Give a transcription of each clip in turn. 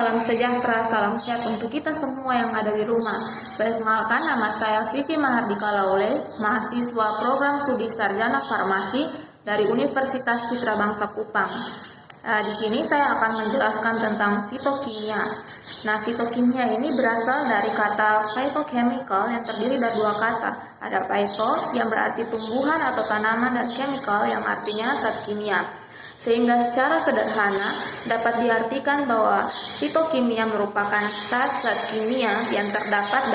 salam sejahtera, salam sehat untuk kita semua yang ada di rumah. Perkenalkan, nama saya Vivi Mahardika Laule, mahasiswa program studi sarjana farmasi dari Universitas Citra Bangsa Kupang. Di sini saya akan menjelaskan tentang fitokimia. Nah, fitokimia ini berasal dari kata phytochemical yang terdiri dari dua kata. Ada phyto yang berarti tumbuhan atau tanaman dan chemical yang artinya zat kimia. Sehingga secara sederhana dapat diartikan bahwa fitokimia merupakan zat-zat kimia yang terdapat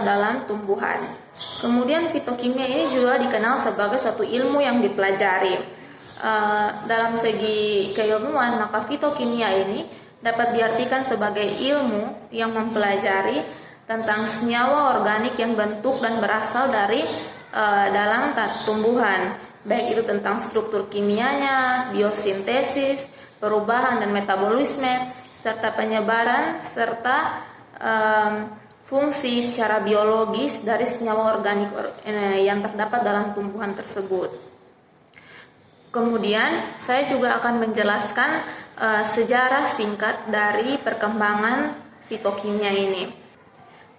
dalam tumbuhan. Kemudian fitokimia ini juga dikenal sebagai suatu ilmu yang dipelajari. Dalam segi keilmuan, maka fitokimia ini dapat diartikan sebagai ilmu yang mempelajari tentang senyawa organik yang bentuk dan berasal dari dalam tumbuhan, baik itu tentang struktur kimianya, biosintesis, perubahan dan metabolisme, serta penyebaran serta fungsi secara biologis dari senyawa organik yang terdapat dalam tumbuhan tersebut. Kemudian saya juga akan menjelaskan sejarah singkat dari perkembangan fitokimia ini.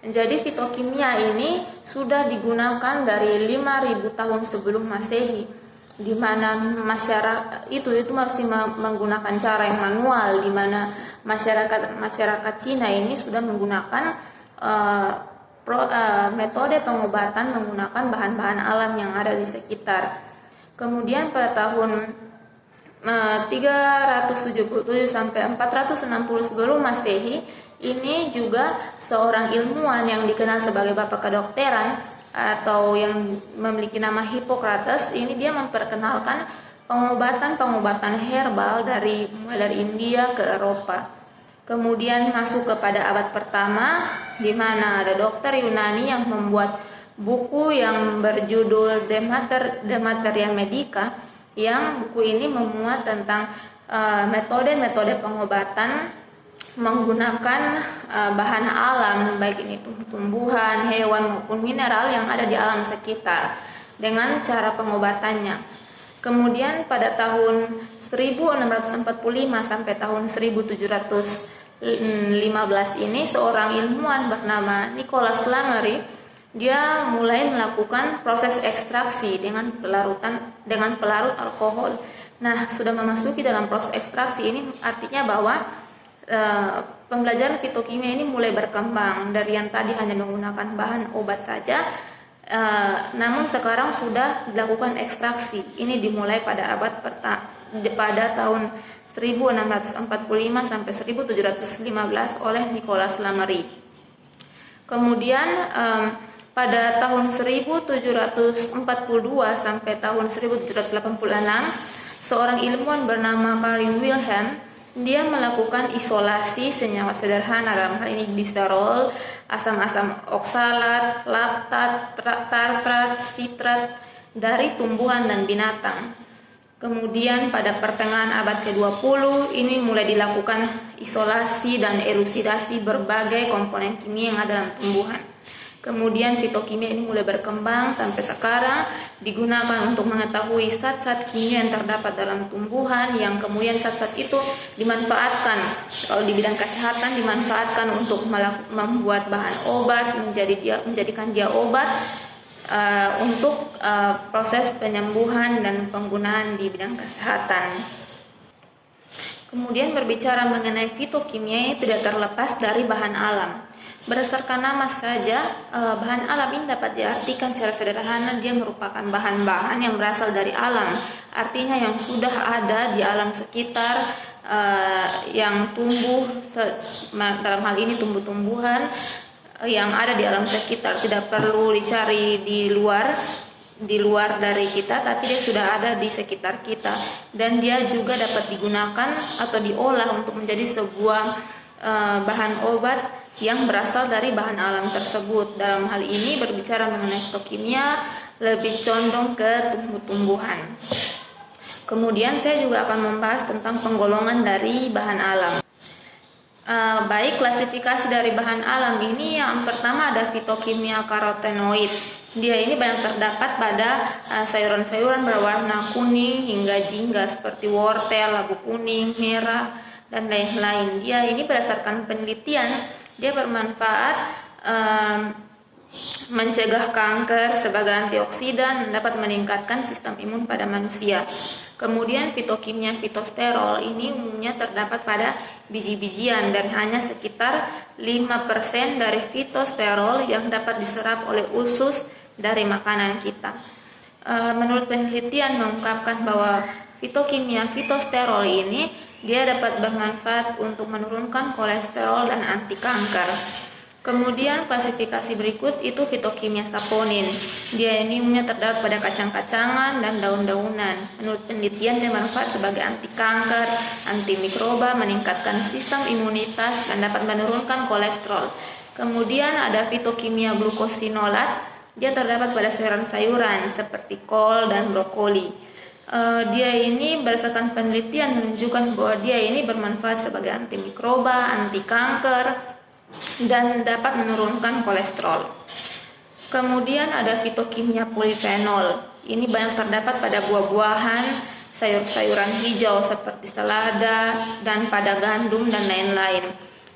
Jadi fitokimia ini sudah digunakan dari 5.000 tahun sebelum Masehi, di mana masyarakat itu masih menggunakan cara yang manual, di mana masyarakat Cina ini sudah menggunakan metode pengobatan menggunakan bahan-bahan alam yang ada di sekitar. Kemudian pada tahun 377 sampai 460 sebelum Masehi, ini juga seorang ilmuwan yang dikenal sebagai bapak kedokteran atau yang memiliki nama Hippocrates, ini dia memperkenalkan pengobatan herbal mulai dari India ke Eropa. Kemudian masuk kepada abad pertama, di mana ada dokter Yunani yang membuat buku yang berjudul De Materia Medica, yang buku ini memuat tentang metode-metode pengobatan menggunakan bahan alam, baik ini tumbuhan, hewan maupun mineral yang ada di alam sekitar dengan cara pengobatannya. Kemudian pada tahun 1645 sampai tahun 1715 ini seorang ilmuwan bernama Nicholas Flamel, dia mulai melakukan proses ekstraksi dengan pelarut alkohol. Nah, sudah memasuki dalam proses ekstraksi ini artinya bahwa pembelajaran fitokimia ini mulai berkembang dari yang tadi hanya menggunakan bahan obat saja, namun sekarang sudah dilakukan ekstraksi. Ini dimulai pada tahun 1645 sampai 1715 oleh Nicholas Flamel. Kemudian pada tahun 1742 sampai tahun 1786 seorang ilmuwan bernama Carl Wilhelm, dia melakukan isolasi senyawa sederhana, dalam hal ini gliserol, asam-asam oksalat, laktat, tartrat, sitrat dari tumbuhan dan binatang. Kemudian pada pertengahan abad ke-20 ini mulai dilakukan isolasi dan elusidasi berbagai komponen kimia yang ada dalam tumbuhan. Kemudian fitokimia ini mulai berkembang sampai sekarang digunakan untuk mengetahui zat-zat kimia yang terdapat dalam tumbuhan, yang kemudian zat-zat itu dimanfaatkan, kalau di bidang kesehatan dimanfaatkan untuk membuat bahan obat, menjadikan dia obat untuk proses penyembuhan dan penggunaan di bidang kesehatan. Kemudian berbicara mengenai fitokimia ini tidak terlepas dari bahan alam. Berdasarkan nama saja, bahan alam ini dapat diartikan secara sederhana dia merupakan bahan-bahan yang berasal dari alam, artinya yang sudah ada di alam sekitar, yang tumbuh, dalam hal ini tumbuh-tumbuhan yang ada di alam sekitar, tidak perlu dicari di luar dari kita, tapi dia sudah ada di sekitar kita, dan dia juga dapat digunakan atau diolah untuk menjadi sebuah bahan obat yang berasal dari bahan alam tersebut. Dalam hal ini berbicara mengenai fitokimia lebih condong ke tumbuh-tumbuhan. Kemudian saya juga akan membahas tentang penggolongan dari bahan alam. Baik, klasifikasi dari bahan alam ini yang pertama ada fitokimia karotenoid, Dia ini banyak terdapat pada sayuran-sayuran berwarna kuning hingga jingga seperti wortel, labu kuning, merah, dan lain-lain. Dia ini berdasarkan penelitian, dia bermanfaat mencegah kanker sebagai antioksidan dan dapat meningkatkan sistem imun pada manusia. Kemudian fitokimia fitosterol ini umumnya terdapat pada biji-bijian dan hanya sekitar 5% dari fitosterol yang dapat diserap oleh usus dari makanan kita. Menurut penelitian mengungkapkan bahwa fitokimia fitosterol ini dia dapat bermanfaat untuk menurunkan kolesterol dan anti kanker. Kemudian klasifikasi berikut itu fitokimia saponin. Dia ini umumnya terdapat pada kacang-kacangan dan daun-daunan. Menurut penelitian dia bermanfaat sebagai anti kanker, anti mikroba, meningkatkan sistem imunitas dan dapat menurunkan kolesterol. Kemudian ada fitokimia glukosinolat. Dia terdapat pada sayuran-sayuran seperti kol dan brokoli. Dia ini berdasarkan penelitian menunjukkan bahwa dia ini bermanfaat sebagai anti mikroba, anti kanker, dan dapat menurunkan kolesterol. Kemudian ada fitokimia polifenol. Ini banyak terdapat pada buah-buahan, sayur-sayuran hijau seperti selada dan pada gandum dan lain-lain.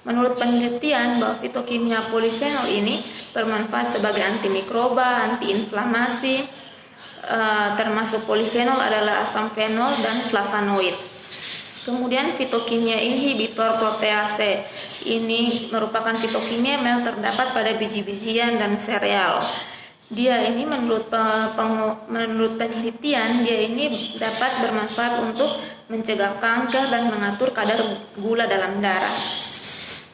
Menurut penelitian bahwa fitokimia polifenol ini bermanfaat sebagai antimikroba, antiinflamasi, termasuk polifenol adalah asam fenol dan flavonoid. Kemudian fitokimia inhibitor protease. Ini merupakan fitokimia yang memang terdapat pada biji-bijian dan sereal. Dia ini menurut penelitian dia ini dapat bermanfaat untuk mencegah kanker dan mengatur kadar gula dalam darah.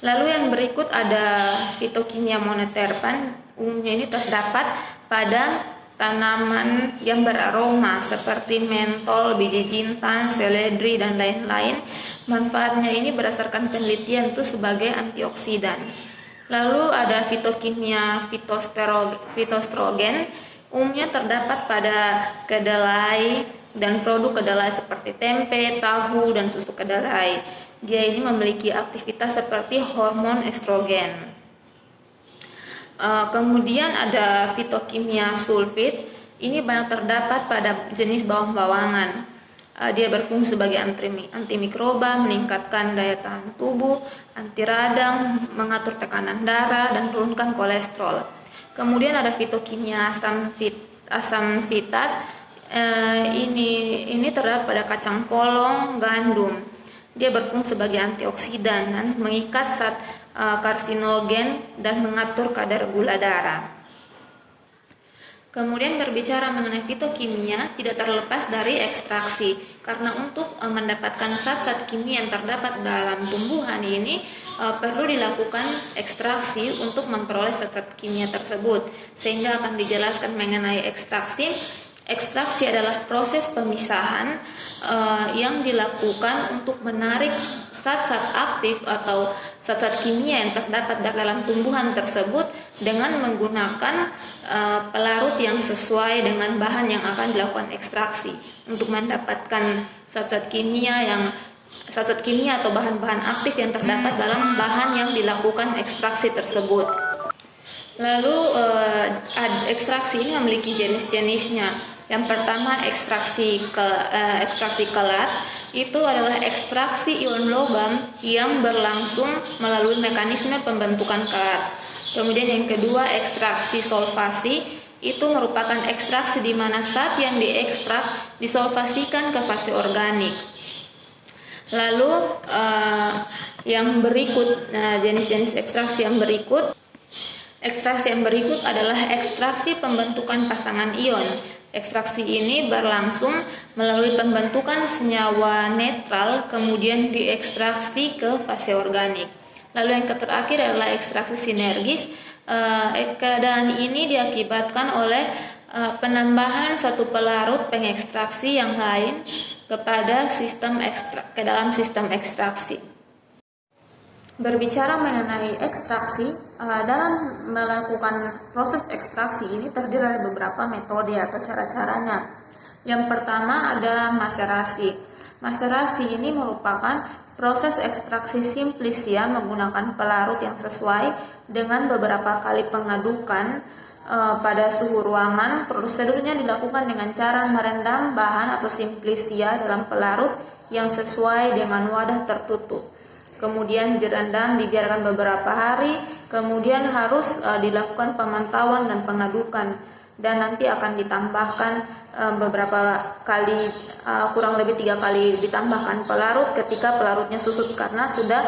Lalu yang berikut ada fitokimia monoterpan. Umumnya ini terdapat pada tanaman yang beraroma seperti mentol, biji jintan, seledri, dan lain-lain. Manfaatnya ini berdasarkan penelitian itu sebagai antioksidan. Lalu ada fitokimia fitostrogen. Umumnya terdapat pada kedelai dan produk kedelai seperti tempe, tahu, dan susu kedelai. Dia ini memiliki aktivitas seperti hormon estrogen. Kemudian ada fitokimia sulfit. Ini banyak terdapat pada jenis bawang-bawangan. Dia berfungsi sebagai antimikroba, meningkatkan daya tahan tubuh, anti radang, mengatur tekanan darah, dan menurunkan kolesterol. Kemudian ada fitokimia asam fitat. Ini terdapat pada kacang polong, gandum. Dia berfungsi sebagai antioksidan dan mengikat zat karsinogen dan mengatur kadar gula darah. Kemudian berbicara mengenai fitokimia tidak terlepas dari ekstraksi, karena untuk mendapatkan zat-zat kimia yang terdapat dalam tumbuhan ini perlu dilakukan ekstraksi untuk memperoleh zat-zat kimia tersebut. Sehingga akan dijelaskan mengenai ekstraksi. Ekstraksi adalah proses pemisahan yang dilakukan untuk menarik zat-zat aktif atau zat-zat kimia yang terdapat dalam tumbuhan tersebut dengan menggunakan pelarut yang sesuai dengan bahan yang akan dilakukan ekstraksi untuk mendapatkan zat-zat kimia atau bahan-bahan aktif yang terdapat dalam bahan yang dilakukan ekstraksi tersebut. Lalu ekstraksi ini memiliki jenis-jenisnya. Yang pertama ekstraksi kelat. Itu adalah ekstraksi ion logam yang berlangsung melalui mekanisme pembentukan kelat. Kemudian yang kedua ekstraksi solvasi. Itu merupakan ekstraksi di mana zat yang diekstrak disolvasikan ke fase organik. Lalu yang berikut, jenis-jenis ekstraksi yang berikut. Ekstraksi yang berikut adalah ekstraksi pembentukan pasangan ion. Ekstraksi ini berlangsung melalui pembentukan senyawa netral kemudian diekstraksi ke fase organik. Lalu yang terakhir adalah ekstraksi sinergis. Keadaan ini diakibatkan oleh penambahan suatu pelarut pengekstraksi yang lain kepada ke dalam sistem ekstraksi. Berbicara mengenai ekstraksi, dalam melakukan proses ekstraksi ini terdiri dari beberapa metode atau cara-caranya. Yang pertama ada maserasi. Maserasi ini merupakan proses ekstraksi simplisia menggunakan pelarut yang sesuai dengan beberapa kali pengadukan pada suhu ruangan. Prosedurnya dilakukan dengan cara merendam bahan atau simplisia dalam pelarut yang sesuai dengan wadah tertutup. Kemudian direndam, dibiarkan beberapa hari, kemudian harus dilakukan pemantauan dan pengadukan, dan nanti akan ditambahkan beberapa kali, kurang lebih 3 kali ditambahkan pelarut ketika pelarutnya susut karena sudah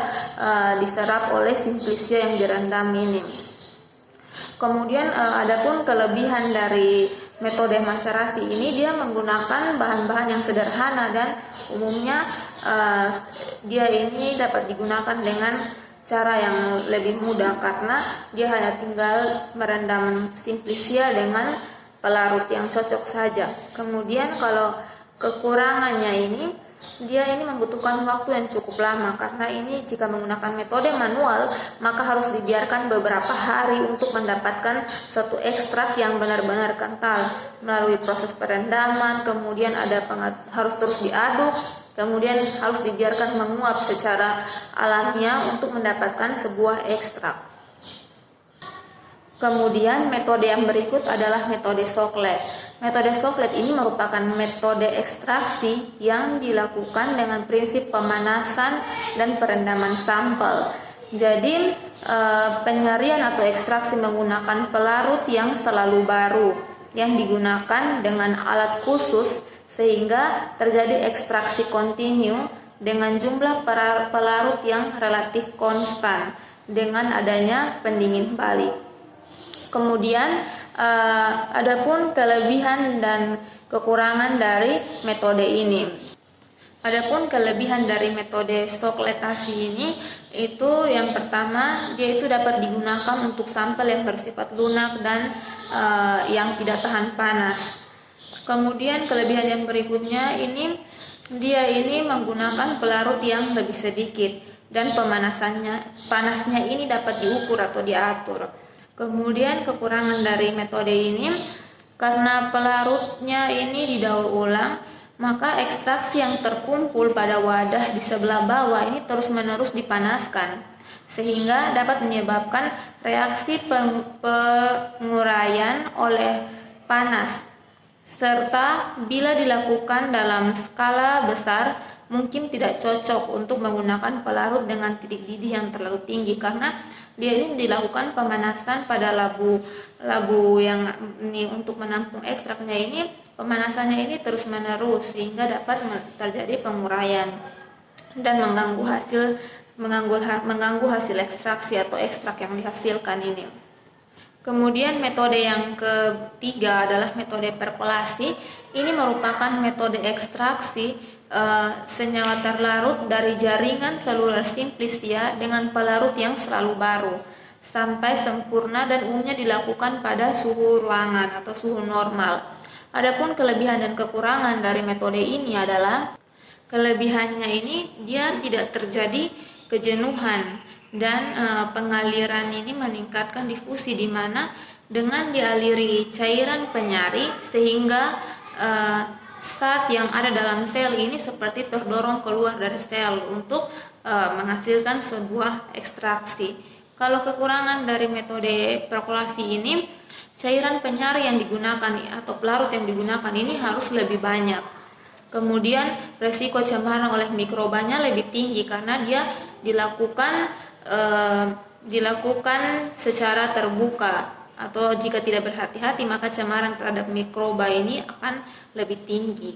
diserap oleh simplisia yang direndam ini. Kemudian adapun kelebihan dari metode maserasi ini, dia menggunakan bahan-bahan yang sederhana dan umumnya dia ini dapat digunakan dengan cara yang lebih mudah karena dia hanya tinggal merendam simplisia dengan pelarut yang cocok saja. Kemudian kalau kekurangannya ini, dia ini membutuhkan waktu yang cukup lama karena ini jika menggunakan metode manual maka harus dibiarkan beberapa hari untuk mendapatkan satu ekstrak yang benar-benar kental melalui proses perendaman, kemudian harus terus diaduk, kemudian harus dibiarkan menguap secara alamiah untuk mendapatkan sebuah ekstrak. Kemudian metode yang berikut adalah metode Socklet. Metode Socklet ini merupakan metode ekstraksi yang dilakukan dengan prinsip pemanasan dan perendaman sampel. Jadi penyarian atau ekstraksi menggunakan pelarut yang selalu baru yang digunakan dengan alat khusus sehingga terjadi ekstraksi kontinu dengan jumlah pelarut yang relatif konstan dengan adanya pendingin balik. Kemudian adapun kelebihan dan kekurangan dari metode ini. Adapun kelebihan dari metode Sockletasi ini itu yang pertama, dia itu dapat digunakan untuk sampel yang bersifat lunak dan yang tidak tahan panas. Kemudian kelebihan yang berikutnya ini, dia ini menggunakan pelarut yang lebih sedikit dan panasnya ini dapat diukur atau diatur. Kemudian kekurangan dari metode ini, karena pelarutnya ini didaur ulang, maka ekstraksi yang terkumpul pada wadah di sebelah bawah ini terus-menerus dipanaskan, sehingga dapat menyebabkan reaksi penguraian oleh panas, serta bila dilakukan dalam skala besar, mungkin tidak cocok untuk menggunakan pelarut dengan titik didih yang terlalu tinggi karena dia ini dilakukan pemanasan pada labu yang ini untuk menampung ekstraknya ini, pemanasannya ini terus-menerus sehingga dapat terjadi penguraian dan mengganggu hasil ekstraksi atau ekstrak yang dihasilkan ini. Kemudian metode yang ketiga adalah metode perkolasi. Ini merupakan metode ekstraksi senyawa terlarut dari jaringan seluler simplisia dengan pelarut yang selalu baru sampai sempurna dan umumnya dilakukan pada suhu ruangan atau suhu normal. Adapun kelebihan dan kekurangan dari metode ini adalah kelebihannya ini dia tidak terjadi kejenuhan dan pengaliran ini meningkatkan difusi di mana dengan dialiri cairan penyari sehingga zat yang ada dalam sel ini seperti terdorong keluar dari sel untuk menghasilkan sebuah ekstraksi. Kalau kekurangan dari metode perkolasi ini, cairan penyari yang digunakan atau pelarut yang digunakan ini harus lebih banyak. Kemudian resiko cemaran oleh mikrobanya lebih tinggi karena dia dilakukan secara terbuka, atau jika tidak berhati-hati maka cemaran terhadap mikroba ini akan lebih tinggi.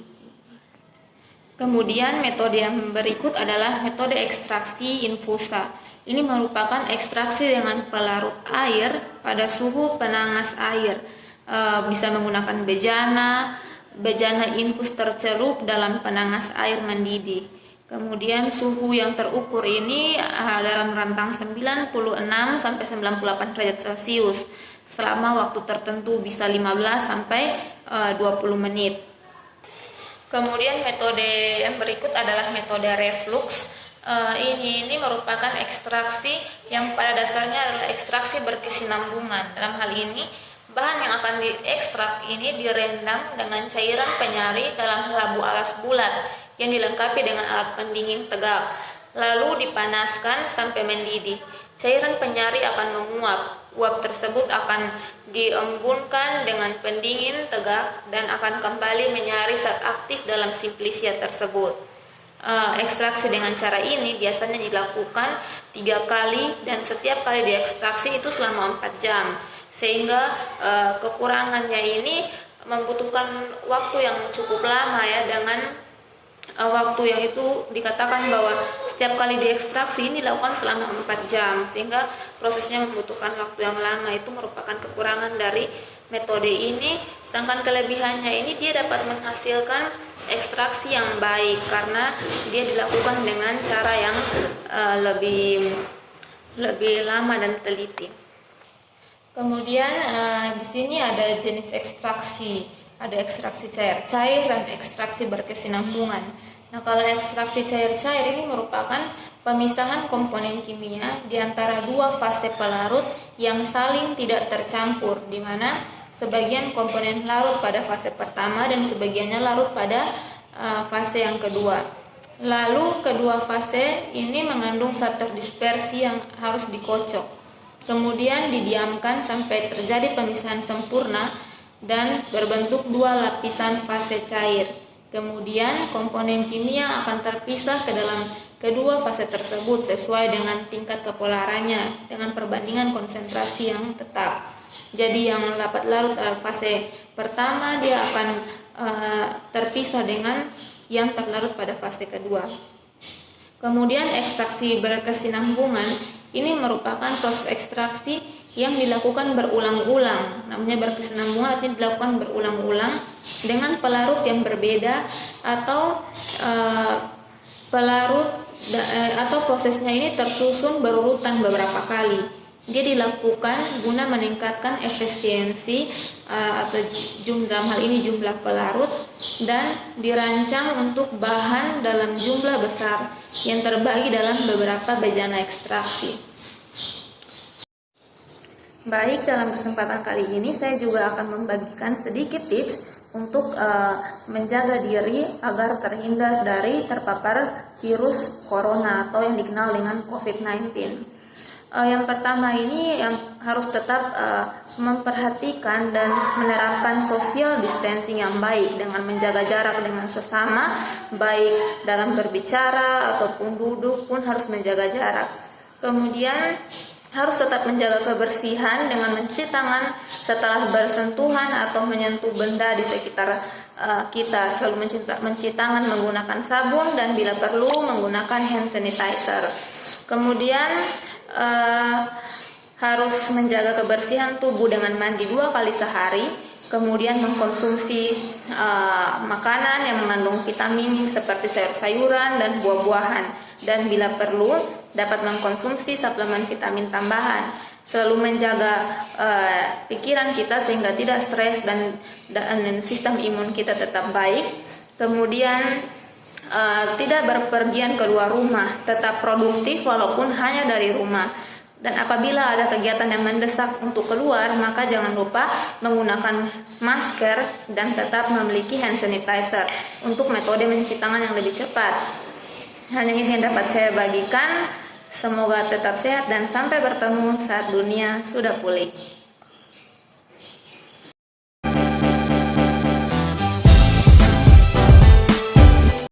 Kemudian metode yang berikut adalah metode ekstraksi infusa. Ini merupakan ekstraksi dengan pelarut air pada suhu penangas air. Bisa menggunakan bejana infus tercelup dalam penangas air mendidih. Kemudian suhu yang terukur ini dalam rentang 96 sampai 98 derajat Celcius. Selama waktu tertentu bisa 15 sampai 20 menit. Kemudian metode yang berikut adalah metode reflux. Ini merupakan ekstraksi yang pada dasarnya adalah ekstraksi berkesinambungan. Dalam hal ini, bahan yang akan diekstrak ini direndam dengan cairan penyari dalam labu alas bulat yang dilengkapi dengan alat pendingin tegak, lalu dipanaskan sampai mendidih. Cairan penyari akan menguap. Uap tersebut akan diembunkan dengan pendingin tegak dan akan kembali menyari saat aktif dalam simplisia tersebut. Ekstraksi dengan cara ini biasanya dilakukan 3 kali dan setiap kali diekstraksi itu selama 4 jam, sehingga kekurangannya ini membutuhkan waktu yang cukup lama ya, dengan waktu yang itu dikatakan bahwa setiap kali diekstraksi ini dilakukan selama 4 jam, sehingga prosesnya membutuhkan waktu yang lama. Itu merupakan kekurangan dari metode ini. Sedangkan kelebihannya ini dia dapat menghasilkan ekstraksi yang baik karena dia dilakukan dengan cara yang lebih lama dan teliti. Kemudian di sini ada jenis ekstraksi, ada ekstraksi cair-cair dan ekstraksi berkesinambungan. Nah, kalau ekstraksi cair-cair ini merupakan pemisahan komponen kimia di antara 2 fase pelarut yang saling tidak tercampur, di mana sebagian komponen larut pada fase pertama dan sebagiannya larut pada fase yang kedua. Lalu kedua fase ini mengandung zat terdispersi yang harus dikocok. Kemudian didiamkan sampai terjadi pemisahan sempurna dan berbentuk 2 lapisan fase cair. Kemudian komponen kimia akan terpisah ke dalam kedua fase tersebut sesuai dengan tingkat kepolarannya dengan perbandingan konsentrasi yang tetap. Jadi yang dapat larut dalam fase pertama dia akan terpisah dengan yang terlarut pada fase kedua. Kemudian ekstraksi berkesinambungan ini merupakan proses ekstraksi yang dilakukan berulang-ulang. Namanya berkesinambungan artinya dilakukan berulang-ulang dengan pelarut yang berbeda atau atau prosesnya ini tersusun berurutan beberapa kali. Dia dilakukan guna meningkatkan efisiensi atau dalam hal ini jumlah pelarut, dan dirancang untuk bahan dalam jumlah besar yang terbagi dalam beberapa bejana ekstraksi. Baik, dalam kesempatan kali ini saya juga akan membagikan sedikit tips untuk menjaga diri agar terhindar dari terpapar virus corona atau yang dikenal dengan COVID-19. Yang pertama ini yang harus tetap memperhatikan dan menerapkan social distancing yang baik dengan menjaga jarak dengan sesama, baik dalam berbicara ataupun duduk pun harus menjaga jarak. Kemudian harus tetap menjaga kebersihan dengan mencuci tangan setelah bersentuhan atau menyentuh benda di sekitar kita. Selalu mencuci tangan menggunakan sabun dan bila perlu menggunakan hand sanitizer. Kemudian harus menjaga kebersihan tubuh dengan mandi 2 kali sehari, kemudian mengkonsumsi makanan yang mengandung vitamin seperti sayur-sayuran dan buah-buahan, dan bila perlu dapat mengkonsumsi suplemen vitamin tambahan. Selalu menjaga pikiran kita sehingga tidak stres dan sistem imun kita tetap baik. Kemudian tidak berpergian keluar rumah, tetap produktif walaupun hanya dari rumah. Dan apabila ada kegiatan yang mendesak untuk keluar, maka jangan lupa menggunakan masker dan tetap memiliki hand sanitizer untuk metode mencuci tangan yang lebih cepat. Hanya ini yang dapat saya bagikan. Semoga tetap sehat dan sampai bertemu saat dunia sudah pulih.